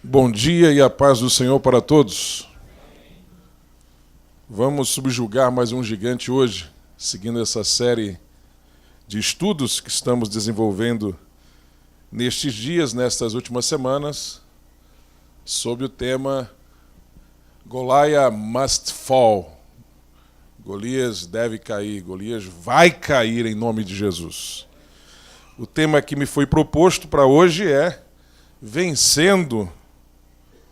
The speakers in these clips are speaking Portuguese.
Bom dia e a paz do Senhor para todos. Vamos subjugar mais um gigante hoje, seguindo essa série de estudos que estamos desenvolvendo nestes dias, nestas últimas semanas, sob o tema Goliath must fall. Golias deve cair, Golias vai cair em nome de Jesus. O tema que me foi proposto para hoje é vencendo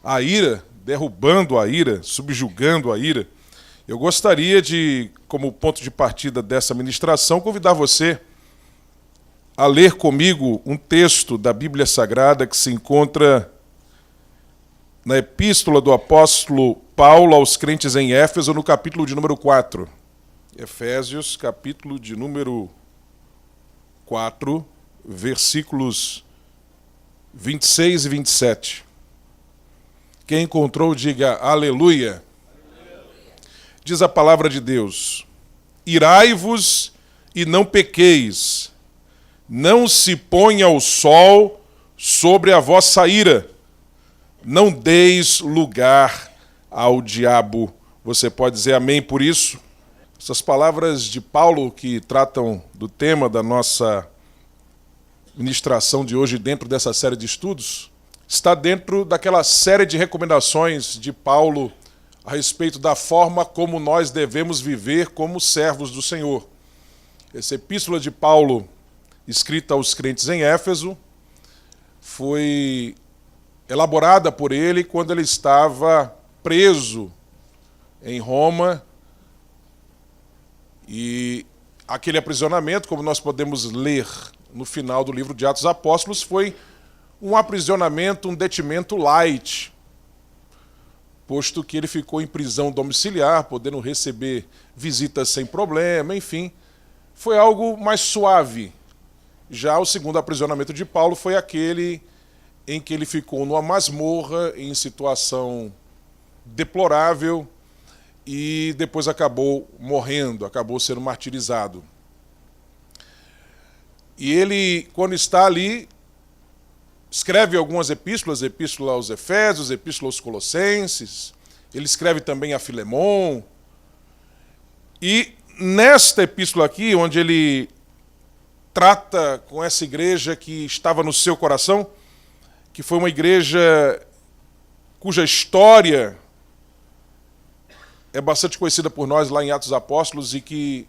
a ira, derrubando a ira, subjugando a ira. Eu gostaria de, como ponto de partida dessa ministração, convidar você a ler comigo um texto da Bíblia Sagrada que se encontra na epístola do apóstolo Paulo aos crentes em Éfeso, no capítulo de número 4. Efésios, capítulo de número 4, versículos 26 e 27. Quem encontrou, diga aleluia. Diz a palavra de Deus: irai-vos e não pequeis, não se ponha o sol sobre a vossa ira, não deis lugar ao diabo. Você pode dizer amém por isso? Essas palavras de Paulo, que tratam do tema da nossa ministração de hoje dentro dessa série de estudos, está dentro daquela série de recomendações de Paulo a respeito da forma como nós devemos viver como servos do Senhor. Essa epístola de Paulo, escrita aos crentes em Éfeso, foi elaborada por ele quando ele estava preso em Roma, e aquele aprisionamento, como nós podemos ler no final do livro de Atos dos Apóstolos, foi um aprisionamento, um detimento light, posto que ele ficou em prisão domiciliar, podendo receber visitas sem problema, enfim, foi algo mais suave. Já o segundo aprisionamento de Paulo foi aquele em que ele ficou numa masmorra, em situação deplorável, e depois acabou morrendo, acabou sendo martirizado. E ele, quando está ali, escreve algumas epístolas, epístola aos Efésios, epístola aos Colossenses, ele escreve também a Filemon. E nesta epístola aqui, onde ele trata com essa igreja que estava no seu coração, que foi uma igreja cuja história é bastante conhecida por nós lá em Atos dos Apóstolos e que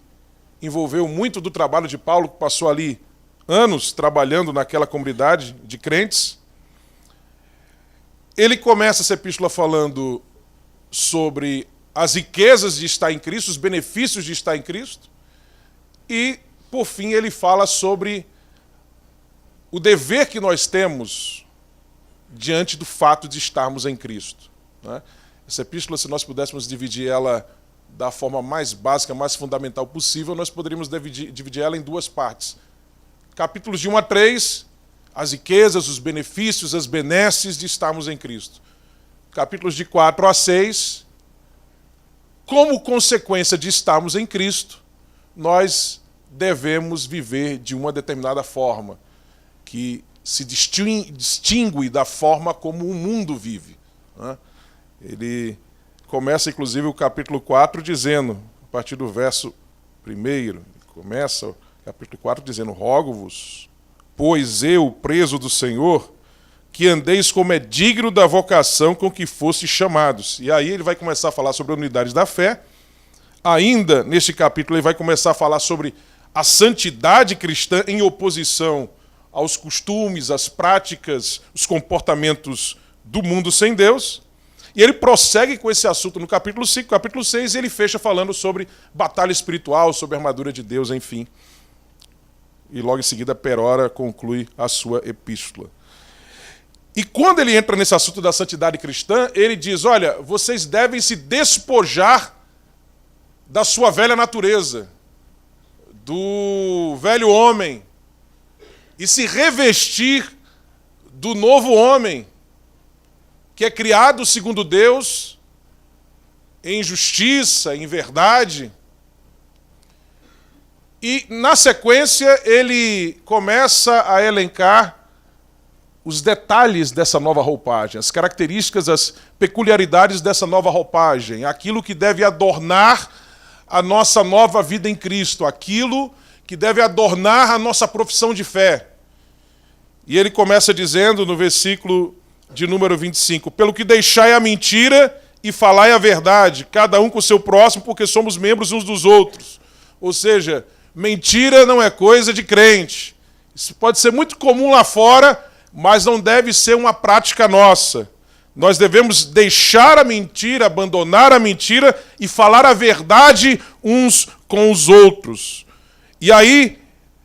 envolveu muito do trabalho de Paulo, que passou ali anos trabalhando naquela comunidade de crentes. Ele começa essa epístola falando sobre as riquezas de estar em Cristo, os benefícios de estar em Cristo, e, por fim, ele fala sobre o dever que nós temos diante do fato de estarmos em Cristo, né? Essa epístola, se nós pudéssemos dividir ela da forma mais básica, mais fundamental possível, nós poderíamos dividir ela em duas partes. Capítulos de 1 a 3, as riquezas, os benefícios, as benesses de estarmos em Cristo. Capítulos de 4 a 6, como consequência de estarmos em Cristo, nós devemos viver de uma determinada forma, que se distingue da forma como o mundo vive, né? Ele começa, inclusive, o capítulo 4 dizendo, a partir do verso 1, começa o capítulo 4 dizendo: rogo-vos, pois eu, preso do Senhor, que andeis como é digno da vocação com que fostes chamados. E aí ele vai começar a falar sobre a unidade da fé. Ainda, neste capítulo, ele vai começar a falar sobre a santidade cristã em oposição aos costumes, às práticas, os comportamentos do mundo sem Deus. E ele prossegue com esse assunto no capítulo 5, capítulo 6, e ele fecha falando sobre batalha espiritual, sobre a armadura de Deus, enfim. E logo em seguida, perora conclui a sua epístola. E quando ele entra nesse assunto da santidade cristã, ele diz: olha, vocês devem se despojar da sua velha natureza, do velho homem, e se revestir do novo homem, que é criado segundo Deus, em justiça, em verdade. E, na sequência, ele começa a elencar os detalhes dessa nova roupagem, as características, as peculiaridades dessa nova roupagem, aquilo que deve adornar a nossa nova vida em Cristo, aquilo que deve adornar a nossa profissão de fé. E ele começa dizendo no versículo de número 25, pelo que deixai a mentira e falai a verdade, cada um com o seu próximo, porque somos membros uns dos outros. Ou seja, mentira não é coisa de crente. Isso pode ser muito comum lá fora, mas não deve ser uma prática nossa. Nós devemos deixar a mentira, abandonar a mentira e falar a verdade uns com os outros. E aí,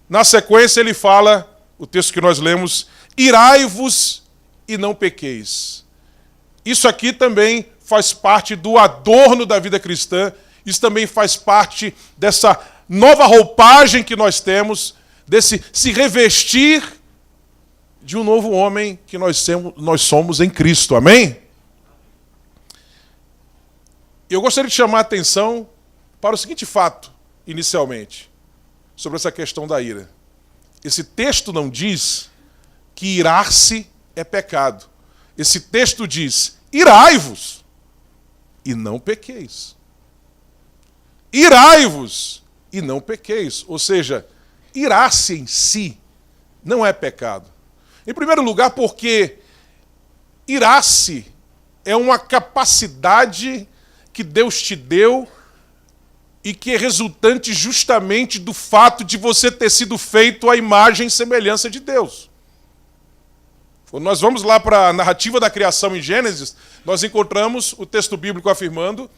na sequência, ele fala, o texto que nós lemos, irai-vos e não pequeis. Isso aqui também faz parte do adorno da vida cristã, isso também faz parte dessa nova roupagem que nós temos, desse se revestir de um novo homem que nós somos em Cristo. Amém? Eu gostaria de chamar a atenção para o seguinte fato, inicialmente, sobre essa questão da ira. Esse texto não diz que irar-se é pecado. Esse texto diz, irai-vos e não pequeis. Irai-vos e não pequeis. Ou seja, irar-se em si não é pecado. Em primeiro lugar, porque irar-se é uma capacidade que Deus te deu e que é resultante justamente do fato de você ter sido feito à imagem e semelhança de Deus. Quando nós vamos lá para a narrativa da criação em Gênesis, nós encontramos o texto bíblico afirmando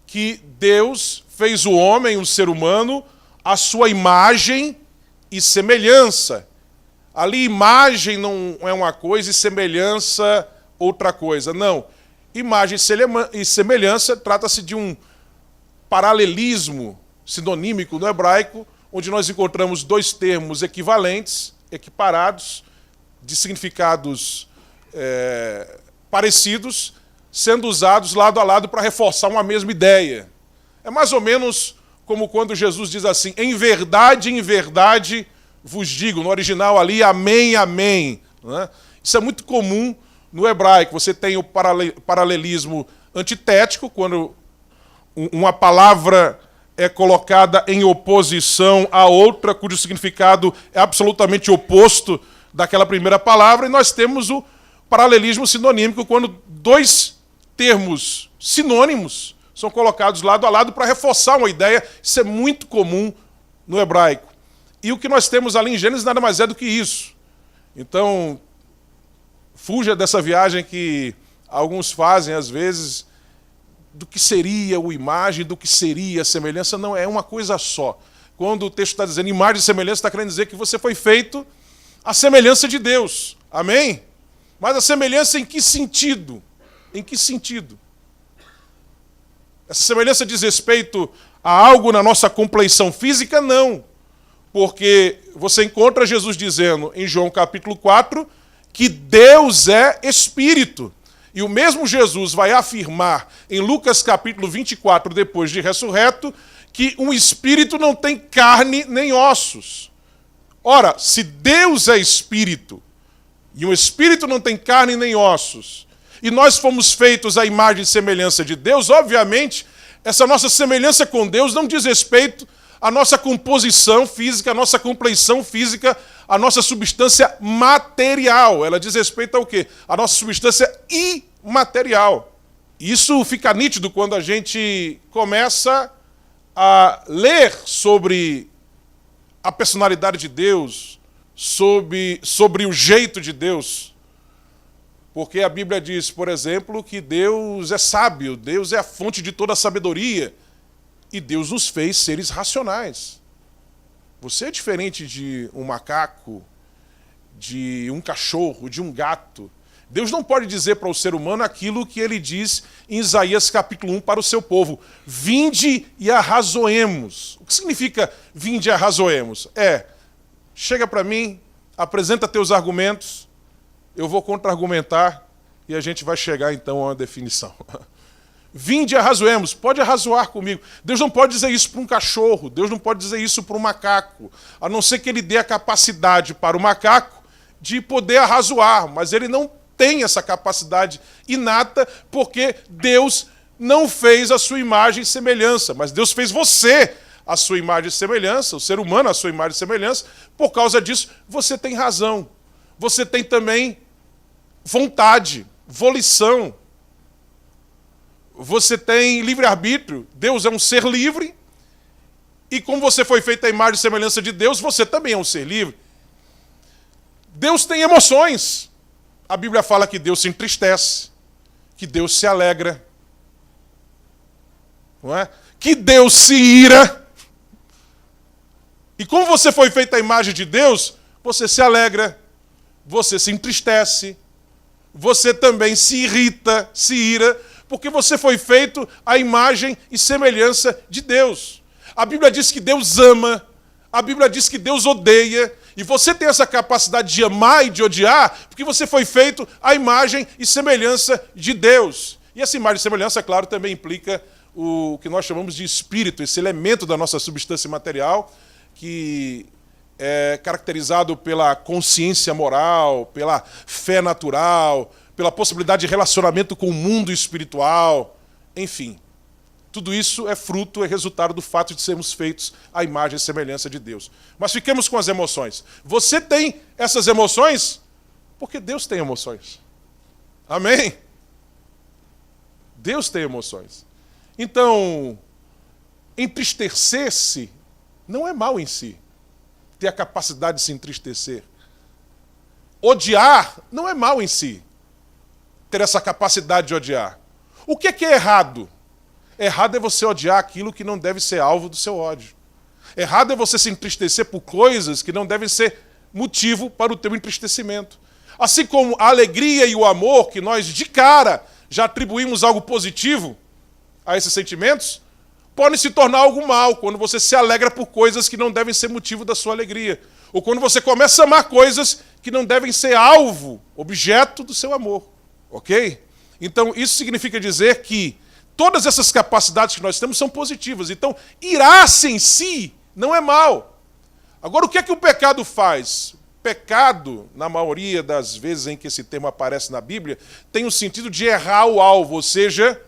que Deus fez o homem, um ser humano, à sua imagem e semelhança. Ali imagem não é uma coisa e semelhança outra coisa. Não. Imagem e semelhança trata-se de um paralelismo sinonímico no hebraico, onde nós encontramos dois termos equivalentes, equiparados, de significados parecidos, sendo usados lado a lado para reforçar uma mesma ideia. É mais ou menos como quando Jesus diz assim, em verdade vos digo, no original ali, amém, amém. Né? Isso é muito comum no hebraico. Você tem o paralelismo antitético, quando uma palavra é colocada em oposição a outra, cujo significado é absolutamente oposto daquela primeira palavra, e nós temos o paralelismo sinonímico, quando dois termos sinônimos são colocados lado a lado para reforçar uma ideia. Isso é muito comum no hebraico. E o que nós temos ali em Gênesis nada mais é do que isso. Então, fuja dessa viagem que alguns fazem, às vezes, do que seria a imagem, do que seria a semelhança. Não, é uma coisa só. Quando o texto está dizendo imagem e semelhança, está querendo dizer que você foi feito à semelhança de Deus. Amém? Mas a semelhança em que sentido? Em que sentido? Essa semelhança diz respeito a algo na nossa compleição física? Não. Porque você encontra Jesus dizendo em João capítulo 4 que Deus é Espírito. E o mesmo Jesus vai afirmar em Lucas capítulo 24, depois de ressurreto, que um espírito não tem carne nem ossos. Ora, se Deus é Espírito, e um espírito não tem carne nem ossos, e nós fomos feitos à imagem e semelhança de Deus, obviamente, essa nossa semelhança com Deus não diz respeito à nossa composição física, à nossa compleição física, à nossa substância material. Ela diz respeito ao quê? À nossa substância imaterial. Isso fica nítido quando a gente começa a ler sobre a personalidade de Deus, sobre o jeito de Deus. Porque a Bíblia diz, por exemplo, que Deus é sábio, Deus é a fonte de toda a sabedoria, e Deus nos fez seres racionais. Você é diferente de um macaco, de um cachorro, de um gato. Deus não pode dizer para o ser humano aquilo que ele diz em Isaías capítulo 1 para o seu povo. Vinde e arrazoemos. O que significa vinde e arrazoemos? Chega para mim, apresenta teus argumentos, eu vou contra-argumentar e a gente vai chegar então a uma definição. Vinde e arrazoemos, pode arrazoar comigo. Deus não pode dizer isso para um cachorro, Deus não pode dizer isso para um macaco, a não ser que ele dê a capacidade para o macaco de poder arrazoar, mas ele não tem essa capacidade inata, porque Deus não fez a sua imagem e semelhança, mas Deus fez você a sua imagem e semelhança, o ser humano a sua imagem e semelhança. Por causa disso, você tem razão. Você tem também vontade, volição. Você tem livre-arbítrio. Deus é um ser livre. E como você foi feito à imagem e semelhança de Deus, você também é um ser livre. Deus tem emoções. A Bíblia fala que Deus se entristece, que Deus se alegra, não é? Que Deus se ira. E como você foi feito à imagem de Deus, você se alegra, você se entristece, você também se irrita, se ira, porque você foi feito à imagem e semelhança de Deus. A Bíblia diz que Deus ama, a Bíblia diz que Deus odeia, e você tem essa capacidade de amar e de odiar, porque você foi feito à imagem e semelhança de Deus. E essa imagem e semelhança, claro, também implica o que nós chamamos de espírito, esse elemento da nossa substância material, que é caracterizado pela consciência moral, pela fé natural, pela possibilidade de relacionamento com o mundo espiritual, enfim. Tudo isso é fruto, é resultado do fato de sermos feitos à imagem e semelhança de Deus. Mas fiquemos com as emoções. Você tem essas emoções porque Deus tem emoções. Amém? Deus tem emoções. Então, entristecer-se não é mal em si. Ter a capacidade de se entristecer. Odiar não é mal em si. Ter essa capacidade de odiar. O que é errado? Errado é você odiar aquilo que não deve ser alvo do seu ódio. Errado é você se entristecer por coisas que não devem ser motivo para o teu entristecimento. Assim como a alegria e o amor, que nós de cara já atribuímos algo positivo a esses sentimentos, podem se tornar algo mal quando você se alegra por coisas que não devem ser motivo da sua alegria. Ou quando você começa a amar coisas que não devem ser alvo, objeto do seu amor. Ok? Então, isso significa dizer que todas essas capacidades que nós temos são positivas. Então, irar-se em si não é mal. Agora, o que é que o pecado faz? Pecado, na maioria das vezes em que esse termo aparece na Bíblia, tem o sentido de errar o alvo, ou seja,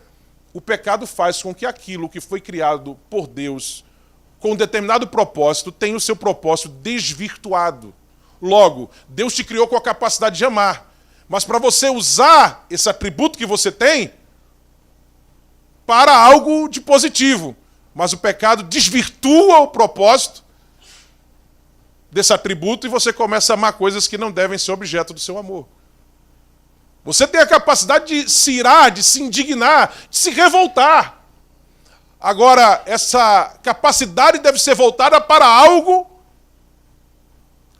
o pecado faz com que aquilo que foi criado por Deus com um determinado propósito tenha o seu propósito desvirtuado. Logo, Deus te criou com a capacidade de amar, mas para você usar esse atributo que você tem para algo de positivo, mas o pecado desvirtua o propósito desse atributo e você começa a amar coisas que não devem ser objeto do seu amor. Você tem a capacidade de se irar, de se indignar, de se revoltar. Agora, essa capacidade deve ser voltada para algo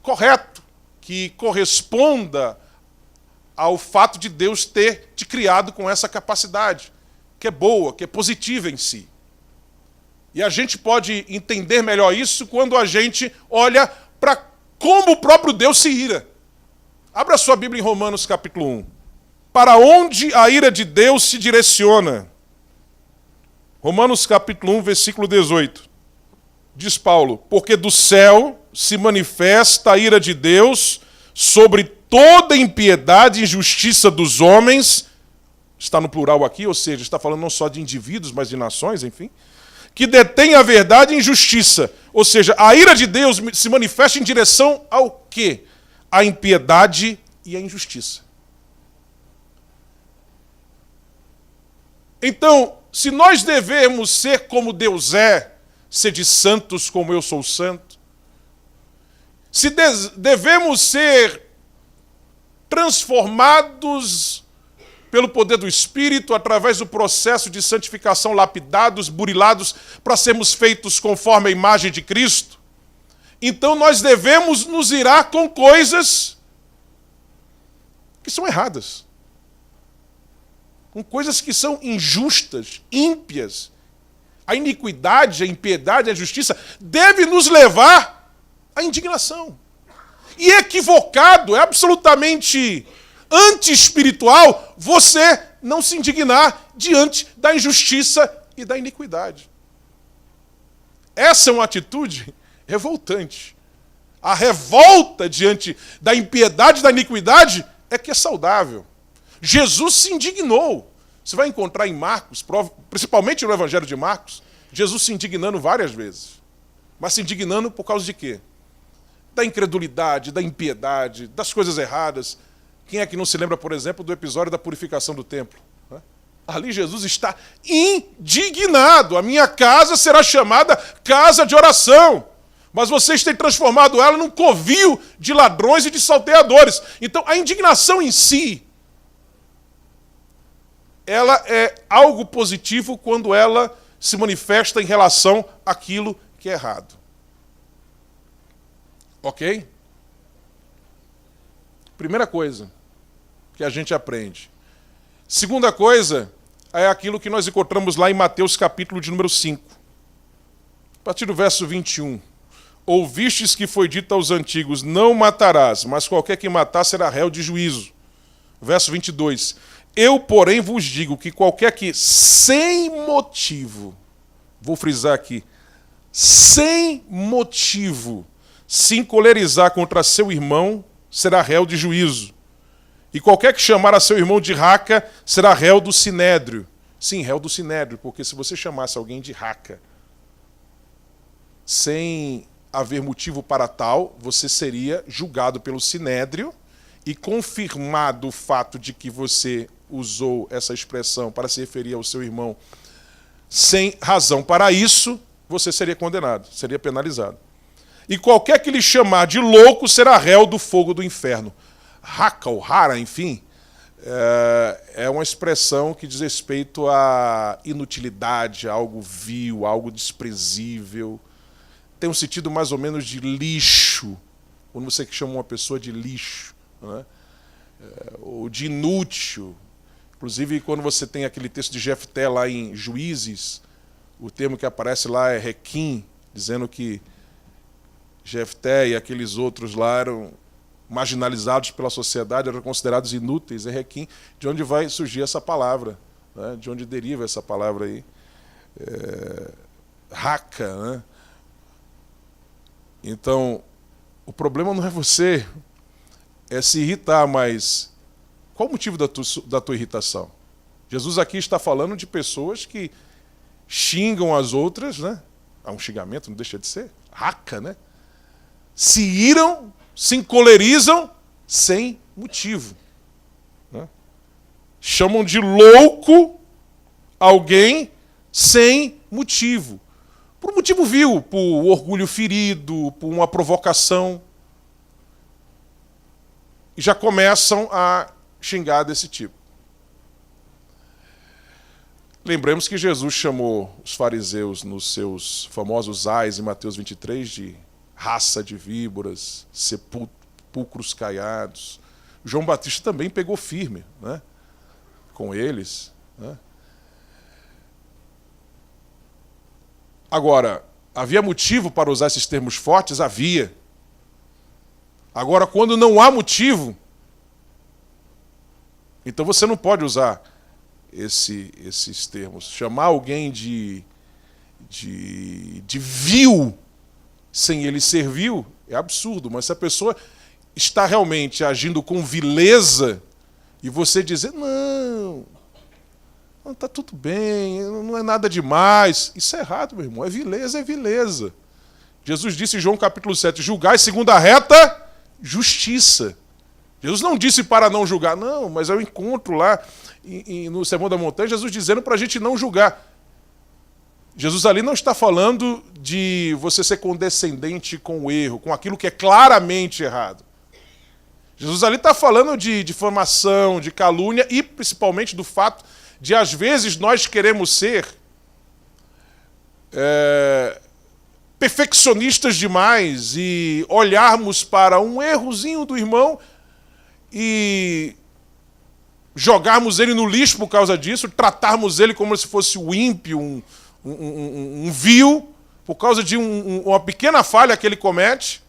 correto, que corresponda ao fato de Deus ter te criado com essa capacidade, que é boa, que é positiva em si. E a gente pode entender melhor isso quando a gente olha para como o próprio Deus se ira. Abra sua Bíblia em Romanos capítulo 1. Para onde a ira de Deus se direciona? Romanos capítulo 1, versículo 18. Diz Paulo: porque do céu se manifesta a ira de Deus sobre toda impiedade e injustiça dos homens, está no plural aqui, ou seja, está falando não só de indivíduos, mas de nações, enfim, que detém a verdade e injustiça. Ou seja, a ira de Deus se manifesta em direção ao quê? A impiedade e a injustiça. Então, se nós devemos ser como Deus é, ser de santos como eu sou santo, se devemos ser transformados pelo poder do Espírito, através do processo de santificação, lapidados, burilados, para sermos feitos conforme a imagem de Cristo, então nós devemos nos irar com coisas que são erradas. Com coisas que são injustas, ímpias. A iniquidade, a impiedade, a justiça deve nos levar à indignação. E equivocado, é absolutamente anti-espiritual você não se indignar diante da injustiça e da iniquidade. Essa é uma atitude revoltante. A revolta diante da impiedade e da iniquidade é que é saudável. Jesus se indignou. Você vai encontrar em Marcos, principalmente no Evangelho de Marcos, Jesus se indignando várias vezes. Mas se indignando por causa de quê? Da incredulidade, da impiedade, das coisas erradas. Quem é que não se lembra, por exemplo, do episódio da purificação do templo? Ali Jesus está indignado. A minha casa será chamada casa de oração. Mas vocês têm transformado ela num covil de ladrões e de salteadores. Então, a indignação em si, ela é algo positivo quando ela se manifesta em relação àquilo que é errado. Ok? Primeira coisa que a gente aprende. Segunda coisa é aquilo que nós encontramos lá em Mateus capítulo de número 5. A partir do verso 21. Ouvistes que foi dito aos antigos, não matarás, mas qualquer que matar será réu de juízo. Verso 22. Eu, porém, vos digo que qualquer que sem motivo, vou frisar aqui, sem motivo, se encolerizar contra seu irmão, será réu de juízo. E qualquer que chamar a seu irmão de raca, será réu do sinédrio. Sim, réu do sinédrio, porque se você chamasse alguém de raca, sem haver motivo para tal, você seria julgado pelo sinédrio e confirmado o fato de que você usou essa expressão para se referir ao seu irmão sem razão para isso, você seria condenado, seria penalizado. E qualquer que lhe chamar de louco será réu do fogo do inferno. Raca ou rara, enfim, é uma expressão que diz respeito à inutilidade, a algo vil, algo desprezível. Tem um sentido mais ou menos de lixo, quando você chama uma pessoa de lixo, né? Ou de inútil. Inclusive, quando você tem aquele texto de Jefté lá em Juízes, o termo que aparece lá é requim, dizendo que Jefté e aqueles outros lá eram marginalizados pela sociedade, eram considerados inúteis, é requim, de onde vai surgir essa palavra, né? De onde deriva essa palavra aí. Raca, né? Então, o problema não é você, é se irritar, mas qual o motivo da tua irritação? Jesus aqui está falando de pessoas que xingam as outras, né? Há um xingamento, não deixa de ser, raca, né? Se iram, se encolerizam sem motivo, né? Chamam de louco alguém sem motivo. Por um motivo vil, por orgulho ferido, por uma provocação. E já começam a xingar desse tipo. Lembremos que Jesus chamou os fariseus nos seus famosos ais em Mateus 23 de raça de víboras, sepulcros caiados. João Batista também pegou firme, né, com eles, né? Agora, havia motivo para usar esses termos fortes? Havia. Agora, quando não há motivo, então você não pode usar esses termos. Chamar alguém de vil, sem ele ser vil, é absurdo. Mas se a pessoa está realmente agindo com vileza, e você dizer, não, está tudo bem, não é nada demais, isso é errado, meu irmão. É vileza, é vileza. Jesus disse em João capítulo 7, julgai segundo a reta justiça. Jesus não disse para não julgar, não, mas eu encontro lá no Sermão da Montanha, Jesus dizendo para a gente não julgar. Jesus ali não está falando de você ser condescendente com o erro, com aquilo que é claramente errado. Jesus ali está falando de difamação, de calúnia e principalmente do fato de, às vezes, nós queremos ser perfeccionistas demais e olharmos para um errozinho do irmão e jogarmos ele no lixo por causa disso, tratarmos ele como se fosse um ímpio, um vil, por causa de uma pequena falha que ele comete,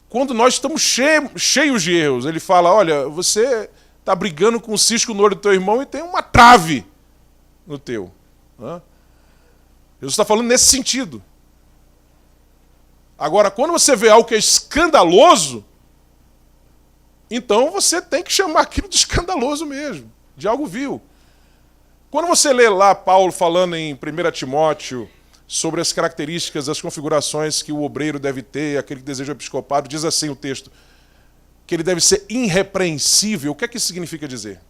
quando nós estamos cheios de erros. Ele fala, olha, você está brigando com um cisco no olho do teu irmão e tem uma trave no teu. Jesus está falando nesse sentido. Agora, quando você vê algo que é escandaloso, então você tem que chamar aquilo de escandaloso mesmo, de algo vil. Quando você lê lá Paulo falando em 1 Timóteo sobre as características, as configurações que o obreiro deve ter, aquele que deseja o episcopado, diz assim o texto, que ele deve ser irrepreensível. O que é que isso significa dizer?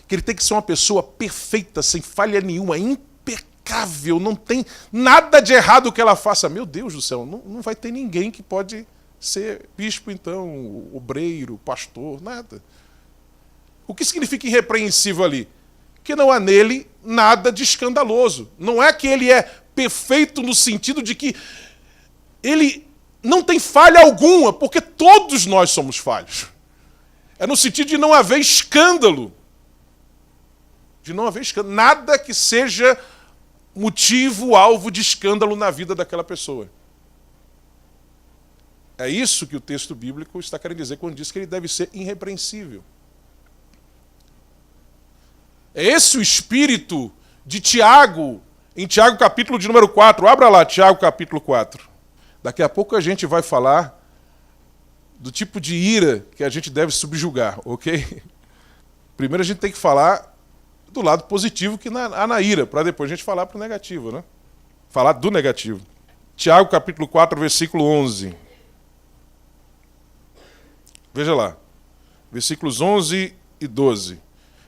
Que ele tem que ser uma pessoa perfeita, sem falha nenhuma, impecável, não tem nada de errado que ela faça. Meu Deus do céu, não vai ter ninguém que pode ser bispo, então, obreiro, pastor, nada. O que significa irrepreensível ali? Que não há nele nada de escandaloso. Não é que ele é perfeito no sentido de que ele não tem falha alguma, porque todos nós somos falhos. É no sentido de não haver escândalo. De não haver escândalo. Nada que seja motivo, alvo de escândalo na vida daquela pessoa. É isso que o texto bíblico está querendo dizer quando diz que ele deve ser irrepreensível. É esse o espírito de Tiago, em Tiago capítulo de número 4. Abra lá, Tiago capítulo 4. Daqui a pouco a gente vai falar do tipo de ira que a gente deve subjugar, ok? Primeiro a gente tem que falar do lado positivo que há na ira, para depois a gente falar para o negativo, né? Falar do negativo. Tiago capítulo 4, versículo 11. Veja lá, versículos 11 e 12.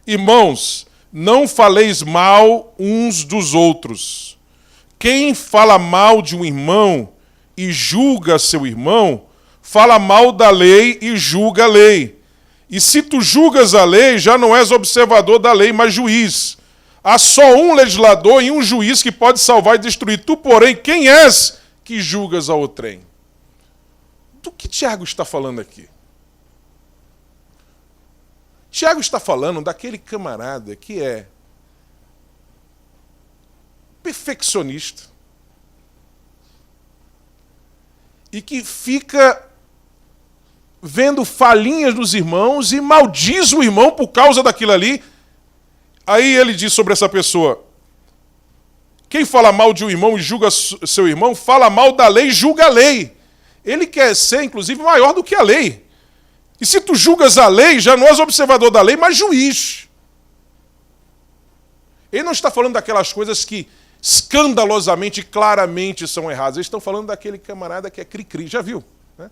Irmãos, não faleis mal uns dos outros. Quem fala mal de um irmão e julga seu irmão, fala mal da lei e julga a lei. E se tu julgas a lei, já não és observador da lei, mas juiz. Há só um legislador e um juiz que pode salvar e destruir. Tu, porém, quem és que julgas a outrem? Do que Tiago está falando aqui? Tiago está falando daquele camarada que é perfeccionista e que fica vendo falhinhas nos irmãos e maldiz o irmão por causa daquilo ali. Aí ele diz sobre essa pessoa: quem fala mal de um irmão e julga seu irmão, fala mal da lei e julga a lei. Ele quer ser, inclusive, maior do que a lei. E se tu julgas a lei, já não és observador da lei, mas juiz. Ele não está falando daquelas coisas que escandalosamente, claramente são erradas. Eles estão falando daquele camarada que é cri-cri, já viu? Né?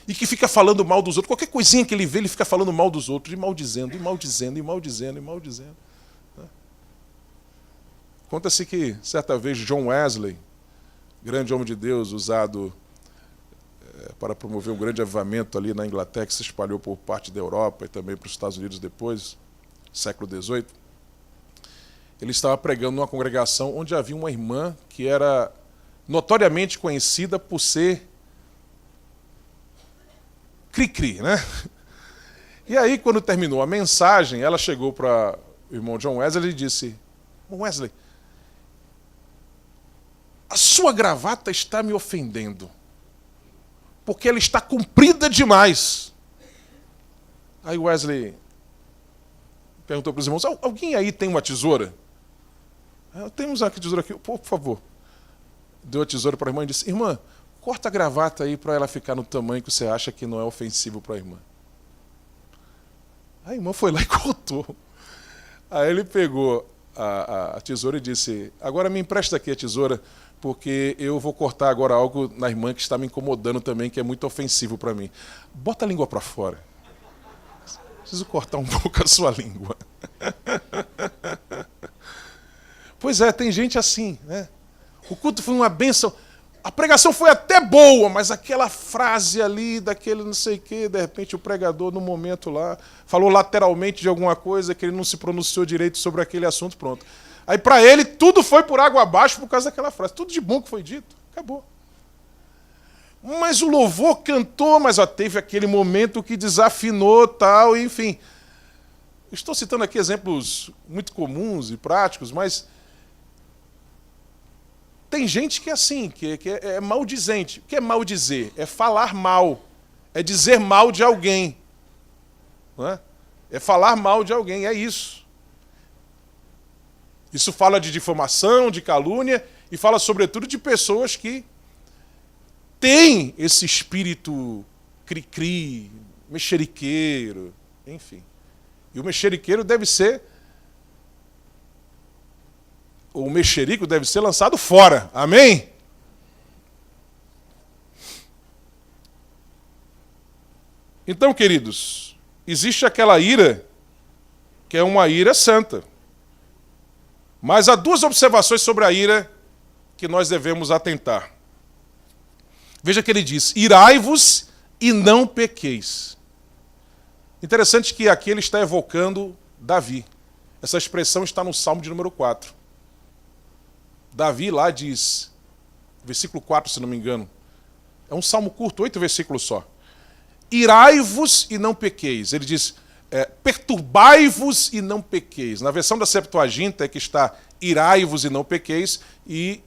E que fica falando mal dos outros. Qualquer coisinha que ele vê, ele fica falando mal dos outros, e maldizendo, e maldizendo, e maldizendo, e maldizendo. Né? Conta-se que, certa vez, John Wesley, grande homem de Deus, usado para promover um grande avivamento ali na Inglaterra, que se espalhou por parte da Europa e também para os Estados Unidos depois, século XVIII. Ele estava pregando numa congregação onde havia uma irmã que era notoriamente conhecida por ser cri-cri, né? E aí, quando terminou a mensagem, ela chegou para o irmão John Wesley e disse: irmão Wesley, a sua gravata está me ofendendo, porque ela está comprida demais. Aí Wesley perguntou para os irmãos: alguém aí tem uma tesoura? Temos uma tesoura aqui, por favor. Deu a tesoura para a irmã e disse: irmã, corta a gravata aí para ela ficar no tamanho que você acha que não é ofensivo para a irmã. A irmã foi lá e cortou. Aí ele pegou a tesoura e disse: agora me empresta aqui a tesoura, porque eu vou cortar agora algo na irmã que está me incomodando também, que é muito ofensivo para mim. Bota a língua para fora. Preciso cortar um pouco a sua língua. Pois é, tem gente assim, né? O culto foi uma bênção. A pregação foi até boa, mas aquela frase ali, daquele não sei o quê, de repente o pregador, no momento lá, falou lateralmente de alguma coisa que ele não se pronunciou direito sobre aquele assunto, pronto. Aí para ele tudo foi por água abaixo por causa daquela frase. Tudo de bom que foi dito, acabou. Mas o louvor cantou, mas teve aquele momento que desafinou, tal, enfim. Estou citando aqui exemplos muito comuns e práticos, mas tem gente que é assim, que é maldizente. O que é maldizer? É falar mal. É dizer mal de alguém. Não é? É falar mal de alguém, é isso. Isso fala de difamação, de calúnia, e fala sobretudo de pessoas que tem esse espírito cri-cri, mexeriqueiro, enfim. E o mexeriqueiro deve ser, o mexerico deve ser lançado fora. Amém? Então, queridos, existe aquela ira que é uma ira santa. Mas há duas observações sobre a ira que nós devemos atentar. Veja que ele diz: irai-vos e não pequeis. Interessante que aqui ele está evocando Davi. Essa expressão está no Salmo de número 4. Davi lá diz, versículo 4, se não me engano. É um salmo curto, 8 versículos só. Irai-vos e não pequeis. Ele diz, perturbai-vos e não pequeis. Na versão da Septuaginta é que está irai-vos e não pequeis, e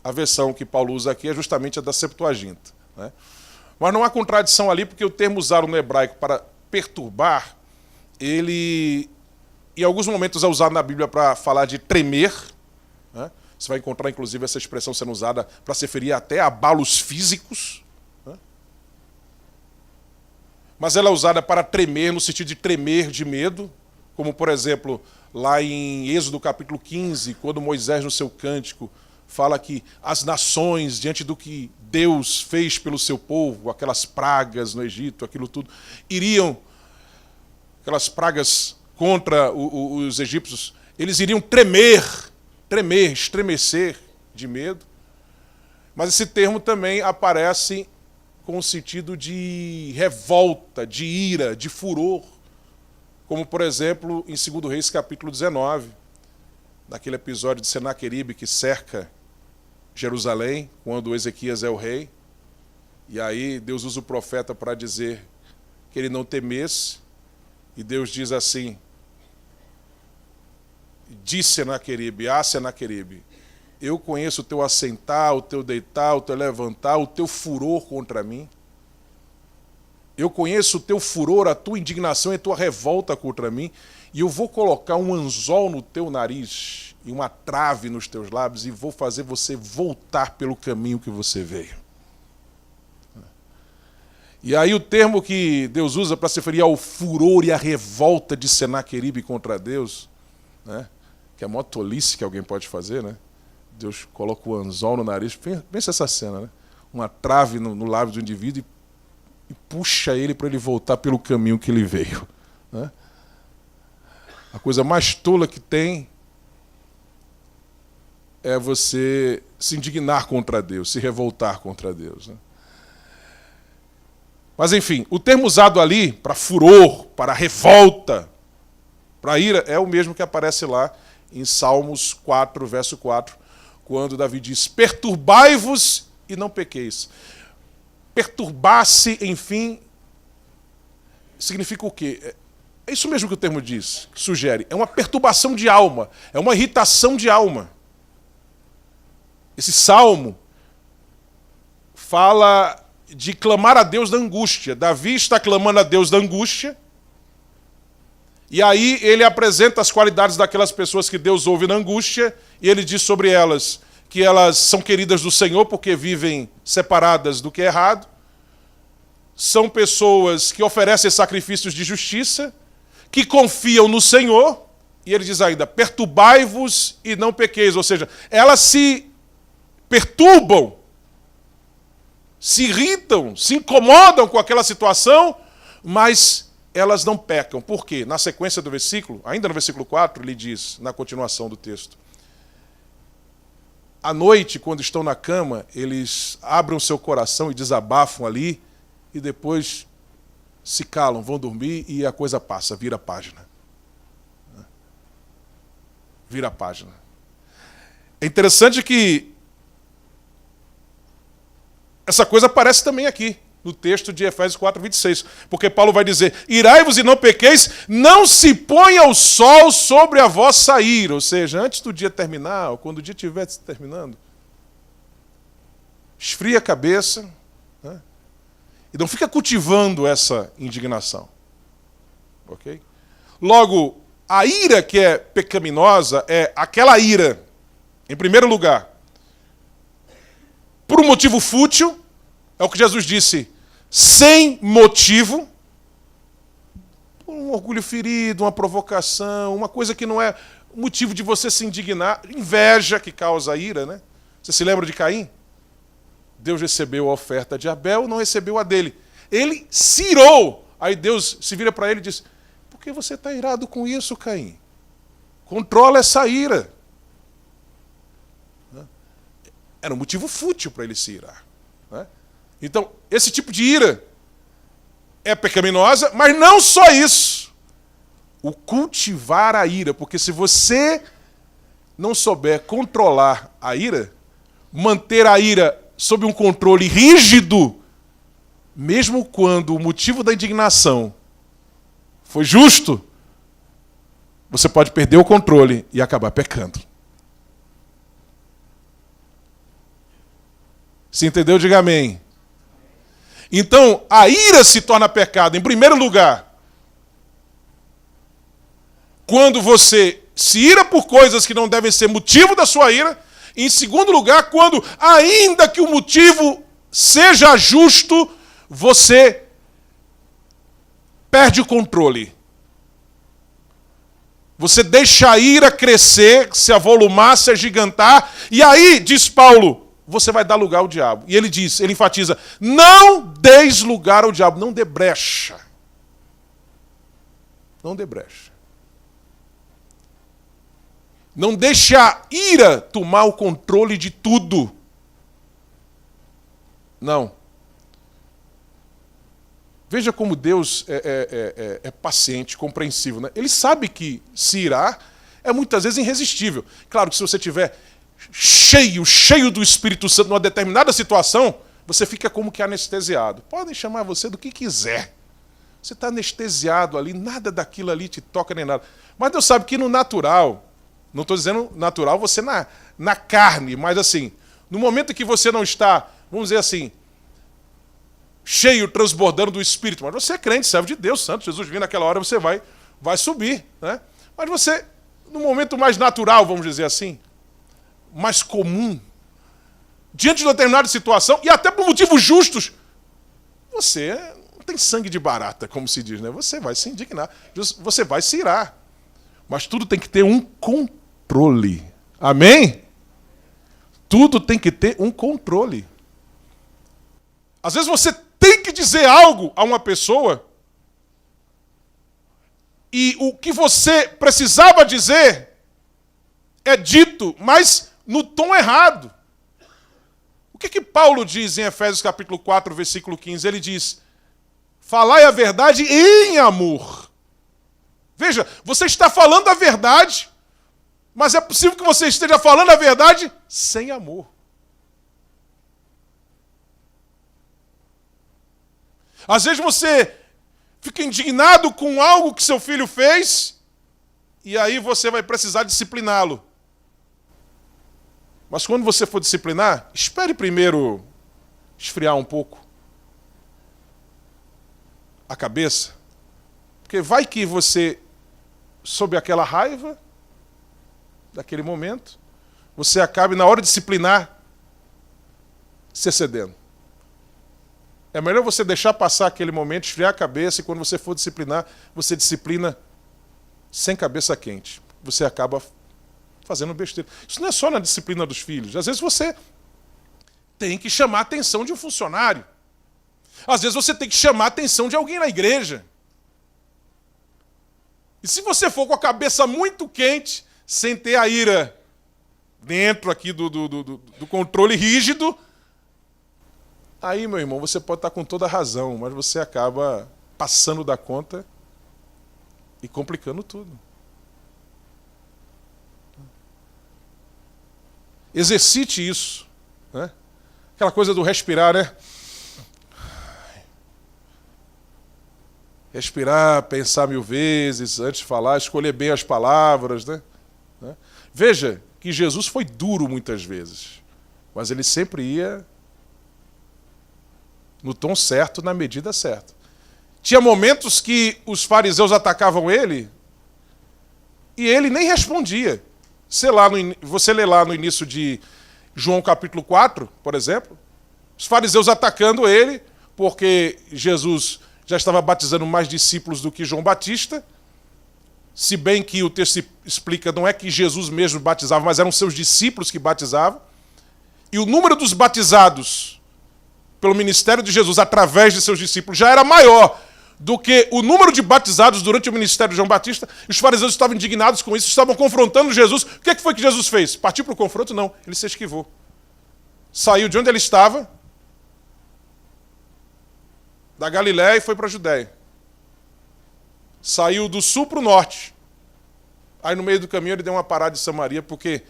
a versão que Paulo usa aqui é justamente a da Septuaginta, né? Mas não há contradição ali, porque o termo usado no hebraico para perturbar, ele em alguns momentos é usado na Bíblia para falar de tremer, né? Você vai encontrar inclusive essa expressão sendo usada para se referir até a abalos físicos, né? Mas ela é usada para tremer no sentido de tremer de medo, como por exemplo lá em Êxodo capítulo 15, quando Moisés no seu cântico fala que as nações, diante do que Deus fez pelo seu povo, aquelas pragas no Egito, aquilo tudo, iriam, aquelas pragas contra os egípcios, eles iriam tremer, estremecer de medo. Mas esse termo também aparece com o sentido de revolta, de ira, de furor, como por exemplo em 2 Reis capítulo 19, naquele episódio de Senaqueribe que cerca Jerusalém, quando Ezequias é o rei, e aí Deus usa o profeta para dizer que ele não temesse, e Deus diz assim, disse Senaqueribe, Senaqueribe, eu conheço o teu assentar, o teu deitar, o teu levantar, o teu furor contra mim. Eu conheço o teu furor, a tua indignação e a tua revolta contra mim, e eu vou colocar um anzol no teu nariz e uma trave nos teus lábios e vou fazer você voltar pelo caminho que você veio. E aí o termo que Deus usa para se referir ao furor e à revolta de Senaqueribe contra Deus, né, que é a maior tolice que alguém pode fazer, né? Deus coloca o anzol no nariz, pensa essa cena, né? Uma trave no lábio do indivíduo e puxa ele para ele voltar pelo caminho que ele veio, né? A coisa mais tola que tem é você se indignar contra Deus, se revoltar contra Deus, né? Mas enfim, o termo usado ali para furor, para revolta, para ira, é o mesmo que aparece lá em Salmos 4, verso 4, quando Davi diz, perturbai-vos e não pequeis. Perturbar-se, enfim, significa o quê? É isso mesmo que o termo diz, que sugere. É uma perturbação de alma, é uma irritação de alma. Esse salmo fala de clamar a Deus da angústia. Davi está clamando a Deus da angústia, e aí ele apresenta as qualidades daquelas pessoas que Deus ouve na angústia, e ele diz sobre elas que elas são queridas do Senhor porque vivem separadas do que é errado, são pessoas que oferecem sacrifícios de justiça, que confiam no Senhor, e ele diz ainda, perturbai-vos e não pequeis, ou seja, elas se perturbam, se irritam, se incomodam com aquela situação, mas elas não pecam. Por quê? Na sequência do versículo, ainda no versículo 4, ele diz, na continuação do texto, à noite, quando estão na cama, eles abrem o seu coração e desabafam ali, e depois se calam, vão dormir e a coisa passa, vira a página. Vira a página. É interessante que essa coisa aparece também aqui, no texto de Efésios 4, 26. Porque Paulo vai dizer, irai-vos e não pequeis, não se ponha o sol sobre a vossa ira. Ou seja, antes do dia terminar, ou quando o dia estiver terminando, esfria a cabeça, né? E não fica cultivando essa indignação. Ok? Logo, a ira que é pecaminosa é aquela ira, em primeiro lugar, por um motivo fútil, É o que Jesus disse, sem motivo, um orgulho ferido, uma provocação, uma coisa que não é motivo de você se indignar, inveja que causa ira, né? Você se lembra de Caim? Deus recebeu a oferta de Abel, não recebeu a dele. Ele se irou. Aí Deus se vira para ele e diz, por que você está irado com isso, Caim? Controla essa ira. Era um motivo fútil para ele se irar. Então, esse tipo de ira é pecaminosa, mas não só isso. O cultivar a ira, porque se você não souber controlar a ira, manter a ira sob um controle rígido, mesmo quando o motivo da indignação foi justo, você pode perder o controle e acabar pecando. Se entendeu? Diga amém. Então, a ira se torna pecado, em primeiro lugar, quando você se ira por coisas que não devem ser motivo da sua ira. Em segundo lugar, quando, ainda que o motivo seja justo, você perde o controle. Você deixa a ira crescer, se avolumar, se agigantar, e aí, diz Paulo, você vai dar lugar ao diabo. E ele diz, ele enfatiza, não deis lugar ao diabo, não dê brecha. Não dê brecha. Não deixe a ira tomar o controle de tudo. Não. Veja como Deus é paciente, compreensivo, né? Ele sabe que se irar é muitas vezes irresistível. Claro que se você estiver cheio do Espírito Santo numa determinada situação, você fica como que anestesiado. Podem chamar você do que quiser. Você está anestesiado ali, nada daquilo ali te toca nem nada. Mas Deus sabe que no natural, não estou dizendo natural você na carne, mas assim, no momento que você não está, vamos dizer assim, cheio, transbordando do Espírito, mas você é crente, servo de Deus, santo, Jesus vindo naquela hora, você vai subir, né? Mas você, no momento mais natural, vamos dizer assim, mais comum, diante de uma determinada situação, e até por motivos justos, você não tem sangue de barata, como se diz, né? Você vai se indignar, você vai se irar. Mas tudo tem que ter um controle. Amém? Tudo tem que ter um controle. Às vezes você tem que dizer algo a uma pessoa e o que você precisava dizer é dito, mas no tom errado. O que Paulo diz em Efésios capítulo 4, versículo 15? Ele diz, falai a verdade em amor. Veja, você está falando a verdade, mas é possível que você esteja falando a verdade sem amor. Às vezes você fica indignado com algo que seu filho fez, e aí você vai precisar discipliná-lo. Mas quando você for disciplinar, espere primeiro esfriar um pouco a cabeça, porque vai que você, sob aquela raiva, daquele momento, você acabe, na hora de disciplinar, se excedendo. É melhor você deixar passar aquele momento, esfriar a cabeça, e quando você for disciplinar, você disciplina sem cabeça quente. Você acaba fazendo besteira. Isso não é só na disciplina dos filhos. Às vezes você tem que chamar a atenção de um funcionário. Às vezes você tem que chamar a atenção de alguém na igreja. E se você for com a cabeça muito quente, sem ter a ira dentro aqui do controle rígido, aí, meu irmão, você pode estar com toda a razão, mas você acaba passando da conta e complicando tudo. Exercite isso, né? Aquela coisa do respirar, né? Respirar, pensar 1000 vezes antes de falar, escolher bem as palavras, né? Veja que Jesus foi duro muitas vezes, mas ele sempre ia no tom certo, na medida certa. Tinha momentos que os fariseus atacavam ele e ele nem respondia. Você lê lá no início de João capítulo 4, por exemplo, Os fariseus atacando ele, porque Jesus já estava batizando mais discípulos do que João Batista, se bem que o texto explica, não é que Jesus mesmo batizava, mas eram seus discípulos que batizavam. E o número dos batizados pelo ministério de Jesus através de seus discípulos já era maior do que o número de batizados durante o ministério de João Batista. Os fariseus estavam indignados com isso, estavam confrontando Jesus. O que foi que Jesus fez? Partiu para o confronto? Não, ele se esquivou. Saiu de onde ele estava, da Galiléia, e foi para a Judéia. Saiu do sul para o norte. Aí no meio do caminho ele deu uma parada em Samaria, porque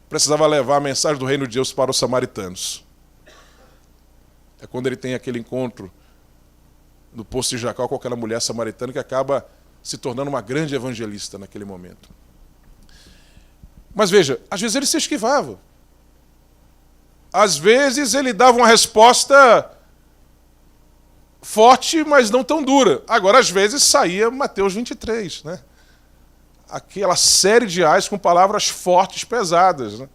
precisava levar a mensagem do reino de Deus para os samaritanos. É quando ele tem aquele encontro no poço de Jacó com aquela mulher samaritana que acaba se tornando uma grande evangelista naquele momento. Mas veja, às vezes ele se esquivava. Às vezes ele dava uma resposta forte, mas não tão dura. Agora, às vezes, saía Mateus 23, né? Aquela série de ais com palavras fortes, pesadas, né?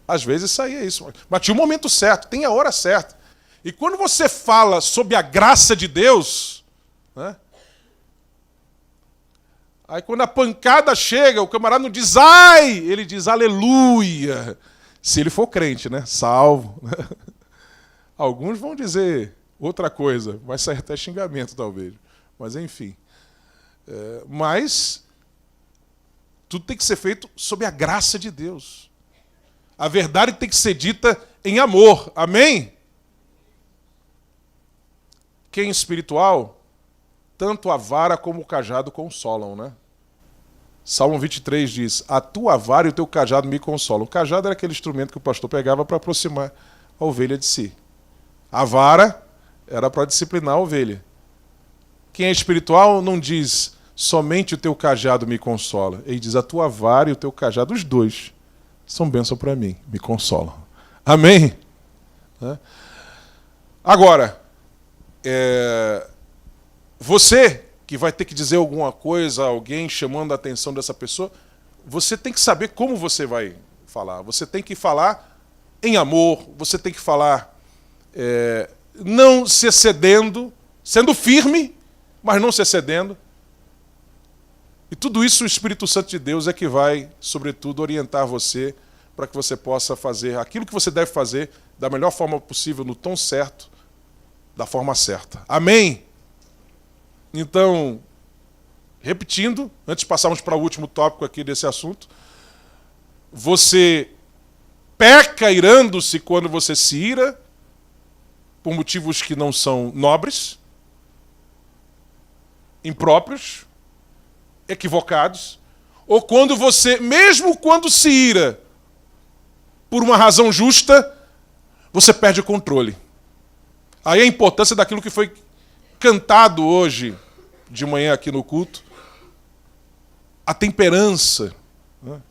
Às vezes saía isso. Mas tinha o momento certo, tem a hora certa. E quando você fala sobre a graça de Deus, né? Aí quando a pancada chega, o camarada não diz ai, ele diz aleluia. Se ele for crente, né? Salvo. Alguns vão dizer outra coisa, vai sair até xingamento talvez. Mas enfim. Mas tudo tem que ser feito sob a graça de Deus. A verdade tem que ser dita em amor. Amém? Quem é espiritual, tanto a vara como o cajado consolam, né? Salmo 23 diz, a tua vara e o teu cajado me consolam. O cajado era aquele instrumento que o pastor pegava para aproximar a ovelha de si. A vara era para disciplinar a ovelha. Quem é espiritual não diz, somente o teu cajado me consola. Ele diz, a tua vara e o teu cajado, os dois, são bênção para mim, me consolam. Amém? Agora, você que vai ter que dizer alguma coisa a alguém chamando a atenção dessa pessoa, você tem que saber como você vai falar. Você tem que falar em amor, você tem que falar não se excedendo, sendo firme, mas não se excedendo. E tudo isso o Espírito Santo de Deus é que vai, sobretudo, orientar você para que você possa fazer aquilo que você deve fazer da melhor forma possível, no tom certo, da forma certa. Amém? Então, repetindo, antes de passarmos para o último tópico aqui desse assunto, você peca irando-se quando você se ira, por motivos que não são nobres, impróprios, equivocados, ou quando você, mesmo quando se ira, por uma razão justa, você perde o controle. Aí a importância daquilo que foi cantado hoje de manhã aqui no culto, a temperança. Né?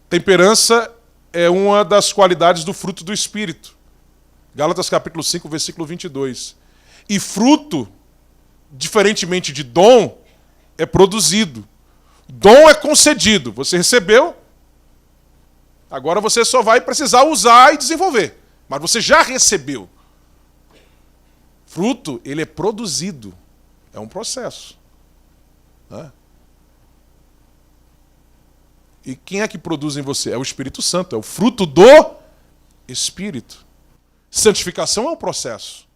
Temperança é uma das qualidades do fruto do Espírito. Gálatas capítulo 5, versículo 22. E fruto, diferentemente de dom, é produzido. Dom é concedido. Você recebeu, agora você só vai precisar usar e desenvolver. Mas você já recebeu. Fruto, ele é produzido. É um processo. Né? E quem é que produz em você? É o Espírito Santo. É o fruto do Espírito. Santificação é um processo.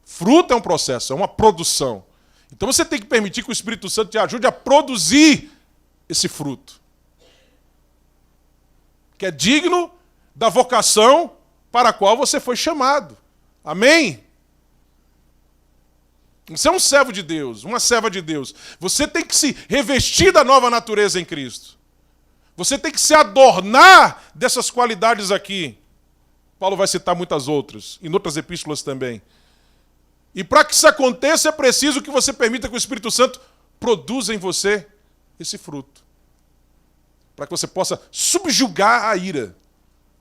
Fruto é um processo, é uma produção. Então você tem que permitir que o Espírito Santo te ajude a produzir esse fruto. Que é digno da vocação para a qual você foi chamado. Amém? Você é um servo de Deus, uma serva de Deus. Você tem que se revestir da nova natureza em Cristo. Você tem que se adornar dessas qualidades aqui. Paulo vai citar muitas outras, em outras epístolas também. E para que isso aconteça, é preciso que você permita que o Espírito Santo produza em você esse fruto. Para que você possa subjugar a ira,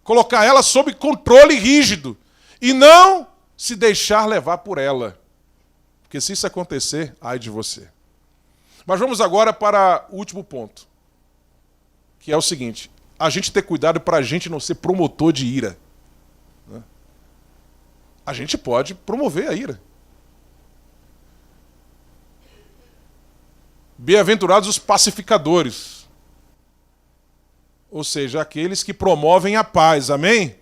colocar ela sob controle rígido e não se deixar levar por ela. Porque se isso acontecer, ai de você. Mas vamos agora para o último ponto, que é o seguinte, a gente ter cuidado para a gente não ser promotor de ira. a gente pode promover a ira. Bem-aventurados os pacificadores, ou seja, aqueles que promovem a paz, amém?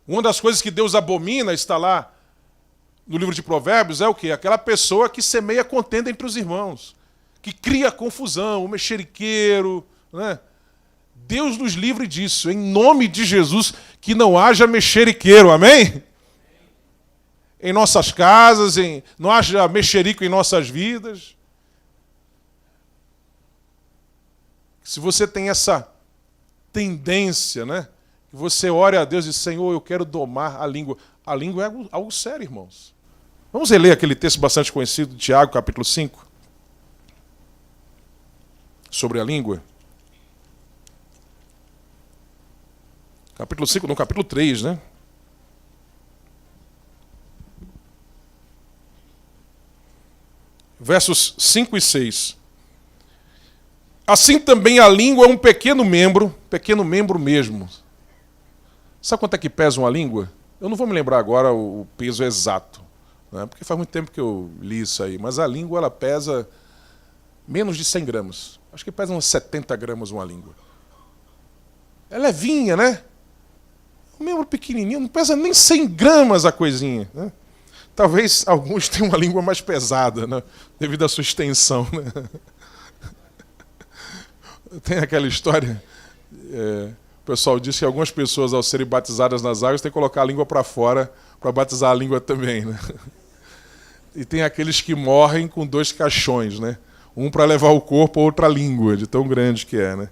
Uma das coisas que Deus abomina, está lá no livro de Provérbios, é o quê? Aquela pessoa que semeia contenda entre os irmãos, que cria confusão, o mexeriqueiro, né? Deus nos livre disso, em nome de Jesus, que não haja mexeriqueiro, amém? Em nossas casas, não haja mexerico em nossas vidas. Se você tem essa tendência, né? Que você ore a Deus e diz, Senhor, eu quero domar a língua. A língua é algo sério, irmãos. Vamos reler aquele texto bastante conhecido de Tiago, capítulo 5. Sobre a língua. Capítulo 5, no capítulo 3, né? Versos 5 e 6. Assim também a língua é um pequeno membro mesmo. Sabe quanto é que pesa uma língua? Eu não vou me lembrar agora o peso exato, né? Porque faz muito tempo que eu li isso aí. Mas a língua, ela pesa menos de 100 gramas. Acho que pesa uns 70 gramas uma língua. É levinha, né? Um membro pequenininho, não pesa nem 100 gramas a coisinha, né? Talvez alguns tenham uma língua mais pesada, né? Devido à sua extensão, né? Tem aquela história, o pessoal diz que algumas pessoas, ao serem batizadas nas águas, têm que colocar a língua para fora para batizar a língua também, né? E tem aqueles que morrem com 2 caixões, né? Um para levar o corpo, outro a língua, de tão grande que é, né?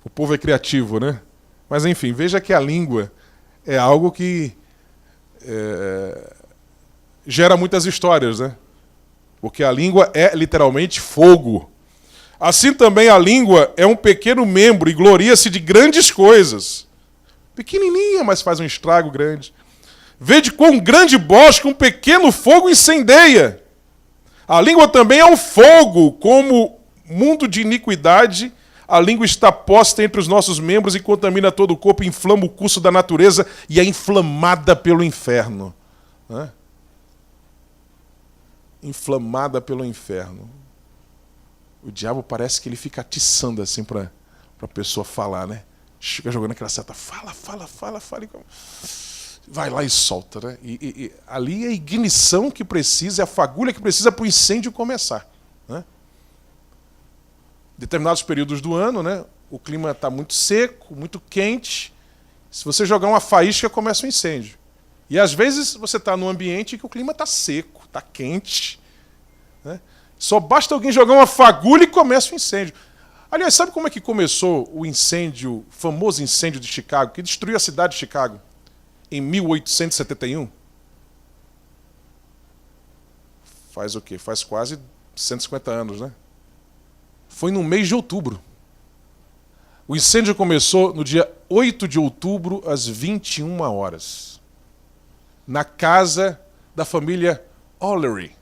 O povo é criativo, né? Mas enfim, veja que a língua é algo que gera muitas histórias, né? Porque a língua é literalmente fogo. Assim também a língua é um pequeno membro e gloria-se de grandes coisas. Pequenininha, mas faz um estrago grande. Vede quão grande bosque um pequeno fogo incendeia. A língua também é um fogo, como mundo de iniquidade. A língua está posta entre os nossos membros e contamina todo o corpo, inflama o curso da natureza e é inflamada pelo inferno. Né? Inflamada pelo inferno. O diabo parece que ele fica atiçando assim para a pessoa falar, né? Fica jogando aquela seta, fala. Vai lá e solta, né? E ali é a ignição que precisa, é a fagulha que precisa para o incêndio começar. Né? Determinados períodos do ano, né? O clima está muito seco, muito quente. Se você jogar uma faísca, começa um incêndio. E às vezes você está num ambiente que o clima está seco, está quente. Né? Só basta alguém jogar uma fagulha e começa o incêndio. Aliás, sabe como é que começou o incêndio, o famoso incêndio de Chicago, que destruiu a cidade de Chicago em 1871? Faz o quê? Faz quase 150 anos, né? Foi no mês de outubro. O incêndio começou no dia 8 de outubro, às 21 horas. Na casa da família O'Leary.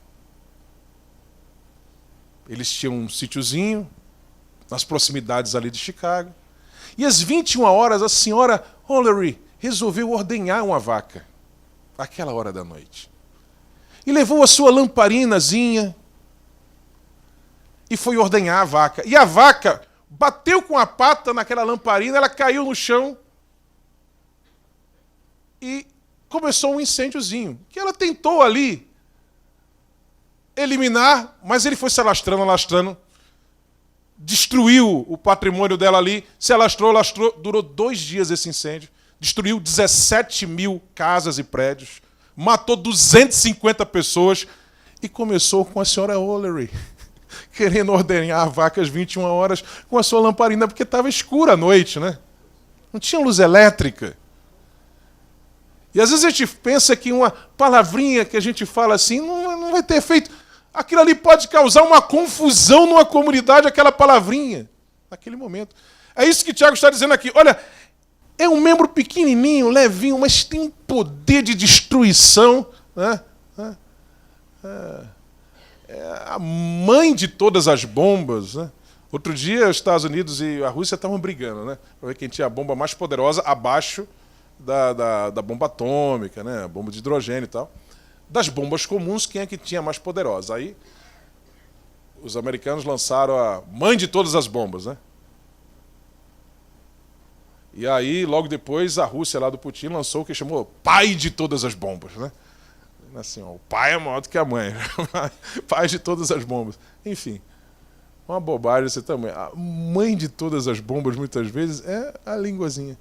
Eles tinham um sítiozinho nas proximidades ali de Chicago. E às 21 horas, a senhora O'Leary resolveu ordenhar uma vaca. Àquela hora da noite. E levou a sua lamparinazinha e foi ordenhar a vaca. E a vaca bateu com a pata naquela lamparina, ela caiu no chão e começou um incêndiozinho. Que ela tentou ali eliminar, mas ele foi se alastrando, destruiu o patrimônio dela ali, se alastrou, durou 2 dias esse incêndio, destruiu 17 mil casas e prédios, matou 250 pessoas e começou com a senhora O'Leary, querendo ordenhar vacas 21 horas com a sua lamparina, porque estava escura a noite, né? Não tinha luz elétrica. E às vezes a gente pensa que uma palavrinha que a gente fala assim não vai ter efeito. Aquilo ali pode causar uma confusão numa comunidade, aquela palavrinha, naquele momento. É isso que Tiago está dizendo aqui. Olha, é um membro pequenininho, levinho, mas tem um poder de destruição. Né? É a mãe de todas as bombas. Né? Outro dia, os Estados Unidos e a Rússia estavam brigando, né? Para ver quem tinha a bomba mais poderosa abaixo da bomba atômica, né? Bomba de hidrogênio e tal. Das bombas comuns, quem é que tinha mais poderosa? Aí os americanos lançaram a mãe de todas as bombas, né? E aí, logo depois, a Rússia lá do Putin lançou o que chamou pai de todas as bombas, né? Assim, ó, o pai é maior do que a mãe. Pai de todas as bombas. Enfim, uma bobagem esse tamanho. A mãe de todas as bombas, muitas vezes, é a linguazinha.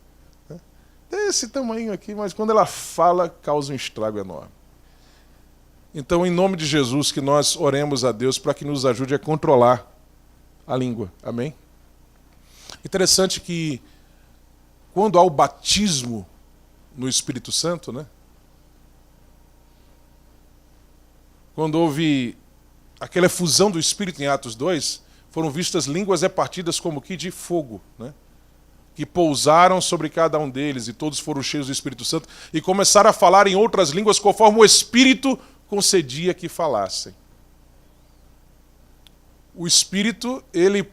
Né? Desse tamanho aqui, mas quando ela fala, causa um estrago enorme. Então, em nome de Jesus, que nós oremos a Deus para que nos ajude a controlar a língua. Amém? Interessante que, quando há o batismo no Espírito Santo, né? Quando houve aquela efusão do Espírito em Atos 2, foram vistas línguas repartidas como que de fogo, né? Que pousaram sobre cada um deles, e todos foram cheios do Espírito Santo, e começaram a falar em outras línguas, conforme o Espírito concedia que falassem. O Espírito, ele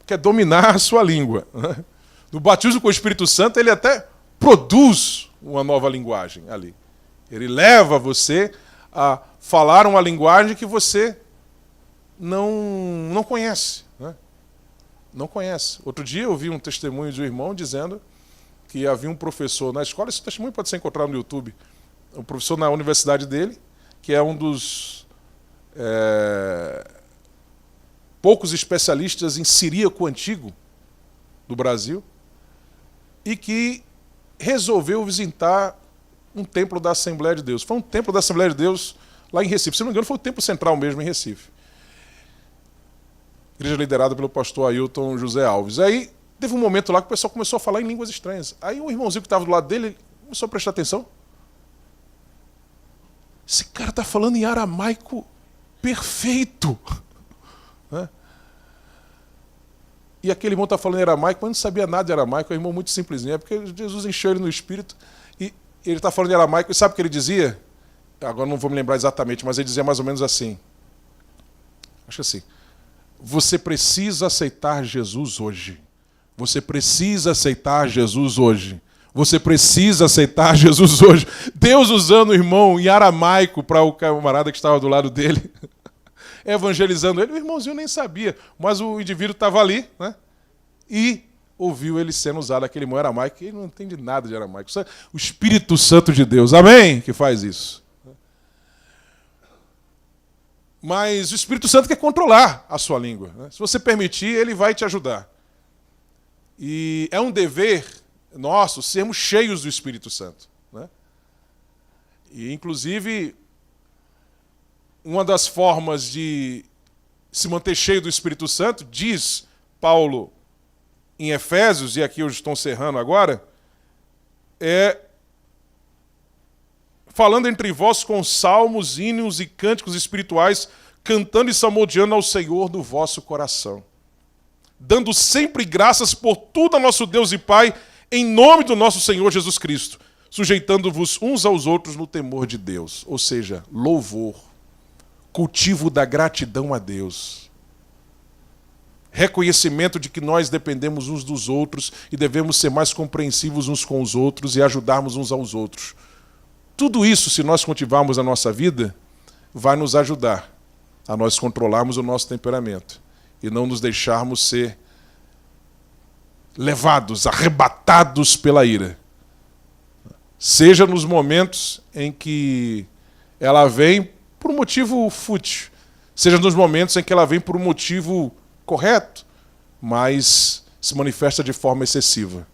quer dominar a sua língua, né? No batismo com o Espírito Santo, ele até produz uma nova linguagem ali. Ele leva você a falar uma linguagem que você não conhece. Né? Não conhece. Outro dia eu vi um testemunho de um irmão dizendo que havia um professor na escola, esse testemunho pode ser encontrado no YouTube, um professor na universidade dele, que é um dos poucos especialistas em siríaco antigo do Brasil, e que resolveu visitar um templo da Assembleia de Deus. Foi um templo da Assembleia de Deus lá em Recife. Se não me engano, foi o templo central mesmo em Recife. Igreja liderada pelo pastor Ailton José Alves. Aí teve um momento lá que o pessoal começou a falar em línguas estranhas. Aí um irmãozinho que estava do lado dele começou a prestar atenção. Esse cara está falando em aramaico perfeito. Né? E aquele irmão está falando em aramaico, mas não sabia nada de aramaico, é um irmão muito simplesinho, é porque Jesus encheu ele no espírito, e ele está falando em aramaico, e sabe o que ele dizia? Agora não vou me lembrar exatamente, mas ele dizia mais ou menos assim, acho assim, você precisa aceitar Jesus hoje, você precisa aceitar Jesus hoje, você precisa aceitar Jesus hoje. Deus usando o irmão em aramaico para o camarada que estava do lado dele, evangelizando ele, o irmãozinho nem sabia, mas o indivíduo estava ali, né? E ouviu ele sendo usado, aquele irmão aramaico, que ele não entende nada de aramaico. Isso é o Espírito Santo de Deus, amém? Que faz isso. Mas o Espírito Santo quer controlar a sua língua, né? Se você permitir, ele vai te ajudar. E é um dever nosso sermos cheios do Espírito Santo, né? E, inclusive, uma das formas de se manter cheio do Espírito Santo, diz Paulo em Efésios, e aqui eu estou encerrando agora, é falando entre vós com salmos, hinos e cânticos espirituais, cantando e salmodiando ao Senhor do vosso coração, dando sempre graças por tudo a nosso Deus e Pai, em nome do nosso Senhor Jesus Cristo, sujeitando-vos uns aos outros no temor de Deus, ou seja, louvor, cultivo da gratidão a Deus, reconhecimento de que nós dependemos uns dos outros e devemos ser mais compreensivos uns com os outros e ajudarmos uns aos outros. Tudo isso, se nós cultivarmos a nossa vida, vai nos ajudar a nós controlarmos o nosso temperamento e não nos deixarmos ser levados, arrebatados pela ira. Seja nos momentos em que ela vem por um motivo fútil, seja nos momentos em que ela vem por um motivo correto, mas se manifesta de forma excessiva.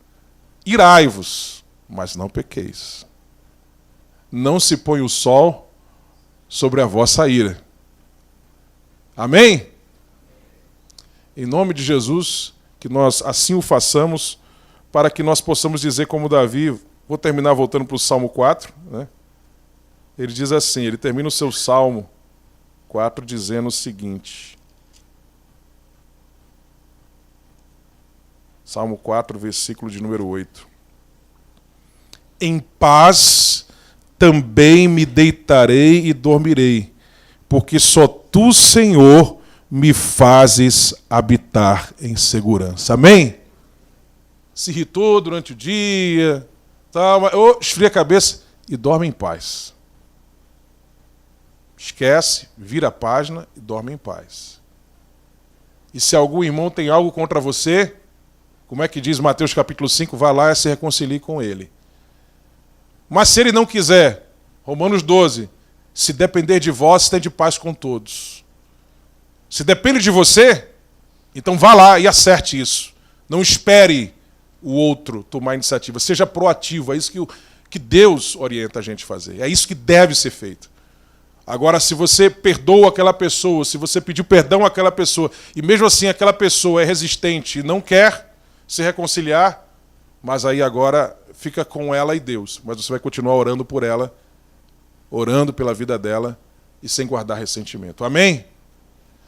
Irai-vos, mas não pequeis. Não se põe o sol sobre a vossa ira. Amém? Em nome de Jesus, que nós assim o façamos, para que nós possamos dizer como Davi, vou terminar voltando para o Salmo 4, né? Ele diz assim, ele termina o seu Salmo 4 dizendo o seguinte. Salmo 4, versículo de número 8. Em paz também me deitarei e dormirei, porque só tu, Senhor, me fazes habitar em segurança. Amém? Se irritou durante o dia, Esfria a cabeça e dorme em paz. Esquece, vira a página e dorme em paz. E se algum irmão tem algo contra você, como é que diz Mateus capítulo 5, vá lá e se reconcilie com ele. Mas se ele não quiser, Romanos 12, se depender de vós, tende paz com todos. Se depende de você, então vá lá e acerte isso. Não espere o outro tomar iniciativa. Seja proativo. É isso que Deus orienta a gente a fazer. É isso que deve ser feito. Agora, se você perdoa aquela pessoa, se você pediu perdão àquela pessoa, e mesmo assim aquela pessoa é resistente e não quer se reconciliar, mas aí agora fica com ela e Deus. Mas você vai continuar orando por ela, orando pela vida dela e sem guardar ressentimento. Amém?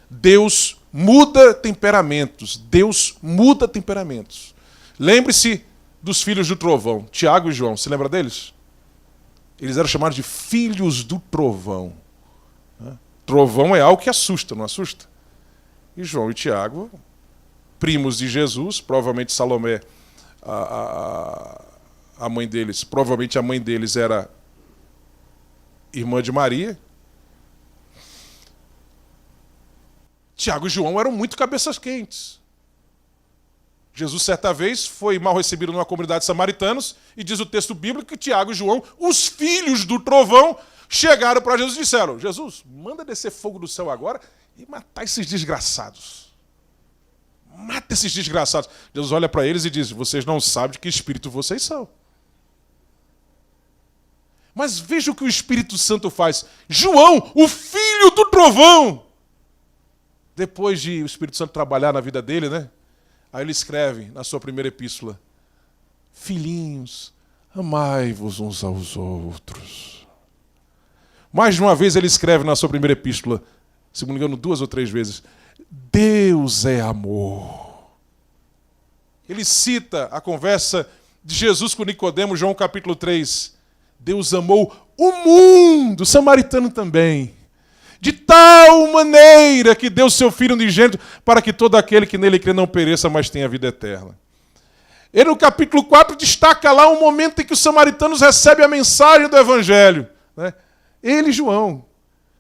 Deus muda temperamentos. Deus muda temperamentos. Lembre-se dos filhos do trovão, Tiago e João. Se lembra deles? Eles eram chamados de filhos do trovão. Trovão é algo que assusta, não assusta? E João e Tiago, primos de Jesus, provavelmente Salomé, a mãe deles, provavelmente a mãe deles era irmã de Maria. Tiago e João eram muito cabeças quentes. Jesus, certa vez, foi mal recebido numa comunidade de samaritanos, e diz o texto bíblico que Tiago e João, os filhos do trovão, chegaram para Jesus e disseram: Jesus, manda descer fogo do céu agora e matar esses desgraçados. Mata esses desgraçados. Jesus olha para eles e diz: vocês não sabem de que espírito vocês são. Mas veja o que o Espírito Santo faz. João, o filho do trovão, depois de o Espírito Santo trabalhar na vida dele, né? Aí ele escreve na sua primeira epístola: filhinhos, amai-vos uns aos outros. Mais de uma vez ele escreve na sua primeira epístola, se não me engano 2 ou 3 vezes, Deus é amor. Ele cita a conversa de Jesus com Nicodemo, João capítulo 3. Deus amou o mundo, o samaritano também, de tal maneira que deu seu Filho unigênito para que todo aquele que nele crê não pereça, mas tenha vida eterna. Ele no capítulo 4 destaca lá um momento em que os samaritanos recebem a mensagem do Evangelho, né? Ele, João,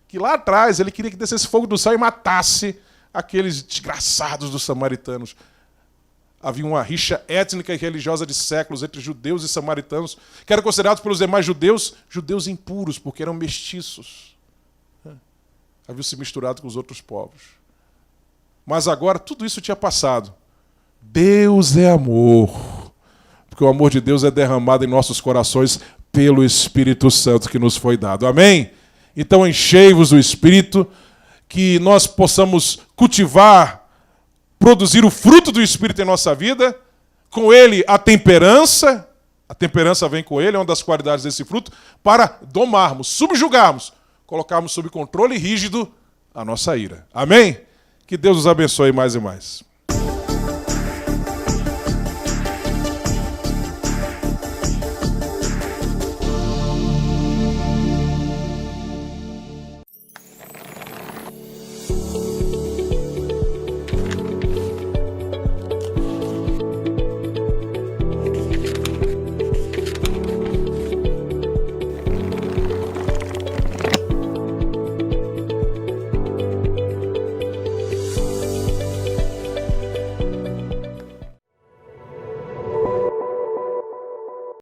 que lá atrás ele queria que descesse fogo do céu e matasse aqueles desgraçados dos samaritanos. Havia uma rixa étnica e religiosa de séculos entre judeus e samaritanos, que eram considerados pelos demais judeus, judeus impuros, porque eram mestiços. Haviam se misturado com os outros povos. Mas agora tudo isso tinha passado. Deus é amor, porque o amor de Deus é derramado em nossos corações pelo Espírito Santo que nos foi dado. Amém? Então enchei-vos do Espírito, que nós possamos cultivar, produzir o fruto do Espírito em nossa vida, com ele a temperança vem com ele, é uma das qualidades desse fruto, para domarmos, subjugarmos, colocarmos sob controle rígido a nossa ira. Amém? Que Deus os abençoe mais e mais.